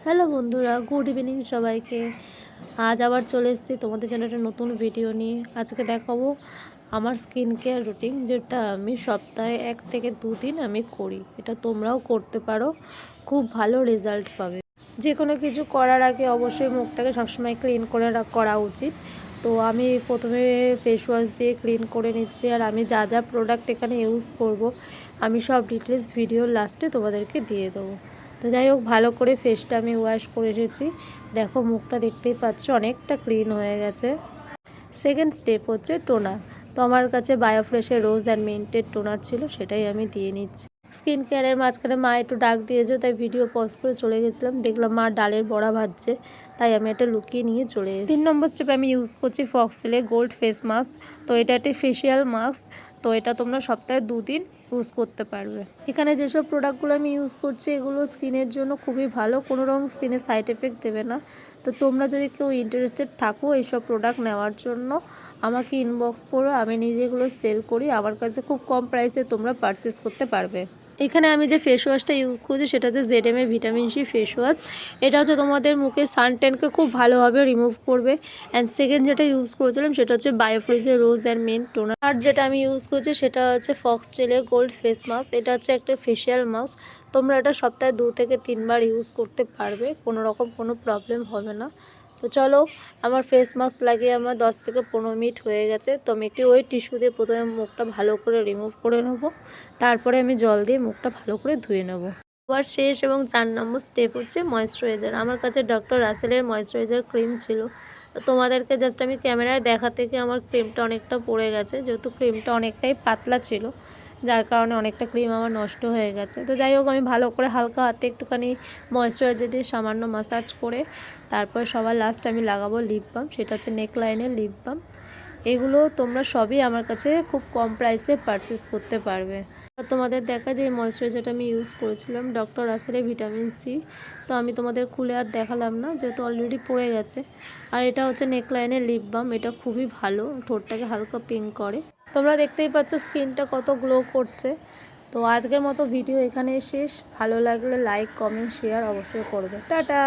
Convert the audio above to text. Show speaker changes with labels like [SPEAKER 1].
[SPEAKER 1] Hello বন্ধুরা, good evening সবাইকে। আজ আবার চলে এসেছি তোমাদের জন্য একটা নতুন ভিডিও নিয়ে। আজকে দেখাবো আমার স্কিন কেয়ার রুটিন, যেটা আমি সপ্তাহে 1 থেকে 2 দিন আমি করি। এটা তোমরাও করতে পারো, খুব ভালো রেজাল্ট পাবে। যে কোনো কিছু করার আগে অবশ্যই মুখটাকে সবসময় ক্লিন করে করা উচিত। তো আমি প্রথমে ফেস ওয়াশ দিয়ে ক্লিন করে নিচ্ছি, আর আমি যা যা প্রোডাক্ট এখানে ইউজ করব আমি সব ডিটেলস ভিডিওর লাস্টে তোমাদেরকে দিয়ে দেবো। তো যাই হোক, ভালো করে ফেসটা আমি ওয়াশ করে এসেছি। দেখো, মুখটা দেখতেই পাচ্ছ অনেকটা ক্লিন হয়ে গেছে। সেকেন্ড স্টেপ হচ্ছে টোনার। তো আমার কাছে বায়োফ্রেশের রোজ অ্যান্ড মিন্টের টোনার ছিল, সেটাই আমি দিয়ে নিচ্ছি। স্কিন কেয়ারের মাঝখানে মা একটু ডাক দিয়েছে, তাই ভিডিও পজ করে চলে গেছিলাম। দেখলাম মা ডালের বড়া ভাজছে, তাই আমি এটা লুকিয়ে নিয়ে চলে এসেছি। 3 নম্বর স্টেপে আমি ইউজ করছি ফক্সটেলের গোল্ড ফেস মাস্ক। তো এটা একটি ফেসিয়াল মাস্ক। তো এটা তোমরা সপ্তাহে 2 দিন ইউজ করতে পারবে। এখানে যেসব প্রোডাক্টগুলো আমি ইউজ করছি এগুলো স্কিনের জন্য খুবই ভালো, কোনো রকম স্কিনে সাইড এফেক্ট দেবে না। তো তোমরা যদি কেউ ইন্টারেস্টেড থাকো এইসব প্রোডাক্ট নেওয়ার জন্য, আমাকে ইনবক্স করো। আমি নিজে এগুলো সেল করি, আমার কাছে খুব কম প্রাইসে তোমরা পারচেস করতে পারবে। এখানে আমি যে ফেস ওয়াশটা ইউজ করছি সেটা হচ্ছে ZM এর ভিটামিন সি ফেস ওয়াশ। এটা হচ্ছে তোমাদের মুখে সানট্যানকে খুব ভালোভাবে রিমুভ করবে। অ্যান্ড সেকেন্ড যেটা ইউজ করেছিলাম সেটা হচ্ছে বায়োফ্রেশের রোজ অ্যান্ড মিন্ট টোনার। আর যেটা আমি ইউজ করছি সেটা হচ্ছে ফক্সটেলের গোল্ড ফেস মাস্ক। এটা হচ্ছে একটা ফেসিয়াল মাস্ক। তোমরা এটা সপ্তাহে 2 থেকে 3 বার ইউজ করতে পারবে, কোনো রকম কোনো প্রবলেম হবে না। তো চলো, আমার ফেস মাস্ক লাগিয়ে আমার 10 থেকে 15 মিনিট হয়ে গেছে। তো আমি একটি ওই টিস্যু দিয়ে প্রথমে মুখটা ভালো করে রিমুভ করে নেবো, তারপরে আমি জল দিয়ে মুখটা ভালো করে ধুয়ে নেবো। আবার শেষ এবং 4 নম্বর স্টেপ হচ্ছে ময়েশ্চারাইজার। আমার কাছে ডক্টর রাসেলের ময়েশ্চারাইজার ক্রিম ছিল। তো তোমাদেরকে জাস্ট আমি ক্যামেরায় দেখা থেকে আমার ক্রিমটা অনেকটা পড়ে গেছে, যেহেতু ক্রিমটা অনেকটাই পাতলা ছিল, যার কারণে অনেকটা ক্রিম আমার নষ্ট হয়ে গেছে। তো যাই হোক, আমি ভালো করে হালকা হাতে একটুখানি ময়েশ্চারাইজার দিয়ে সামান্য ম্যাসাজ করে তারপর সবার লাস্ট আমি লাগাবো লিপ বাম। সেটা হচ্ছে নেকলাইনের লিপ বাম। এগুলো তোমরা সবই আমার কাছে খুব কম প্রাইসে পারচেস করতে পারবে। তোমাদের দেখা যে এই ময়েশ্চারাইজারটা আমি ইউজ করেছিলাম ডক্টর রাসেলের ভিটামিন সি। তো আমি তোমাদের খুলে আর দেখালাম না, যেহেতু অলরেডি পড়ে গেছে। আর এটা হচ্ছে নেকলাইনের লিপ বাম। এটা খুবই ভালো, ঠোঁটটাকে হালকা পিঙ্ক করে। তোমরা দেখতেই পাচ্ছ স্কিনটা কত গ্লো করছে। তো আজকের মতো ভিডিও এখানে শেষ। ভালো লাগলে লাইক, কমেন্ট, শেয়ার অবশ্যই করবে। টাটা।